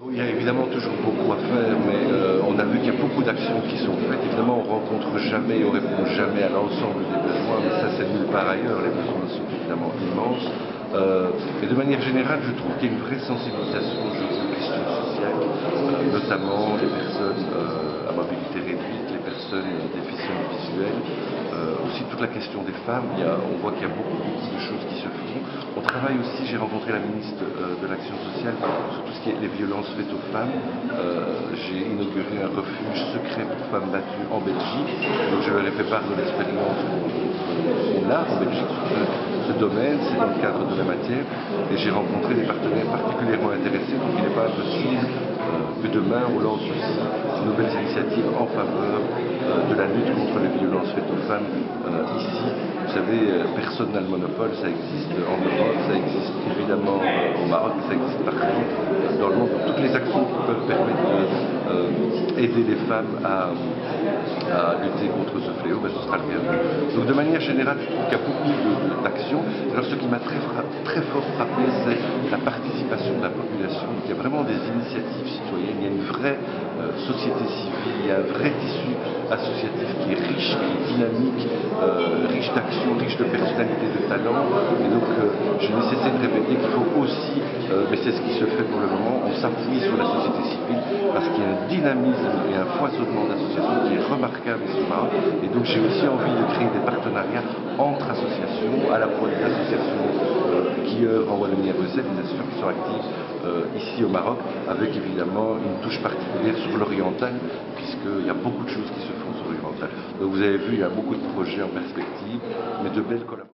Il y a évidemment toujours beaucoup à faire, mais on a vu qu'il y a beaucoup d'actions qui sont faites. Évidemment, on ne rencontre jamais, on ne répond jamais à l'ensemble des besoins, mais ça c'est nulle part ailleurs. Les besoins sont évidemment immenses. Mais de manière générale, je trouve qu'il y a une vraie sensibilisation aujourd'hui aux questions sociales, notamment les personnes à mobilité réduite, les personnes déficientes visuelles, aussi toute la question des femmes. On voit qu'il y a beaucoup de choses qui se font. On travaille aussi, j'ai rencontré la ministre de l'Action sociale sur tout ce qui est les violences faites aux femmes. J'ai inauguré un refuge secret pour femmes battues en Belgique. Donc je leur ai fait part de l'expérience qu'on a en Belgique sur ce domaine, c'est dans le cadre de la matière. Et j'ai rencontré des partenaires particulièrement intéressés. Donc il n'est pas impossible que demain on lance aussi de nouvelles initiatives en faveur de la lutte contre les violences faites aux femmes ici. Vous savez, personne n'a le monopole, ça existe en Europe, ça existe évidemment au Maroc, ça existe partout dans le monde. Donc, toutes les actions qui peuvent permettre d'aider les femmes à lutter contre ce fléau, ce sera le bienvenu. Donc de manière générale, je trouve qu'il y a beaucoup d'actions. Alors ce qui m'a très fort frappé, c'est la participation de la population. Il y a vraiment des initiatives citoyennes, il y a une vraie société civile, il y a un vrai tissu associatif qui est riche, qui est dynamique, riche d'actions, riche de personnalités, de talents. Et donc je n'ai cessé de répéter qu'il faut aussi, mais c'est ce qui se fait pour le moment, on s'appuie sur la société civile parce qu'il y a un dynamisme et un foisonnement d'associations qui est remarquable ici au Maroc. Et donc j'ai aussi envie de créer des partenariats entre associations, à la fois des associations qui œuvrent en Wallonie-Bruxelles, des associations qui sont actives ici au Maroc, avec évidemment une touche particulière sur l'oriental, puisqu'il y a beaucoup de choses qui se font sur l'oriental. Donc vous avez vu, il y a beaucoup de projets en perspective, mais de belles collaborations.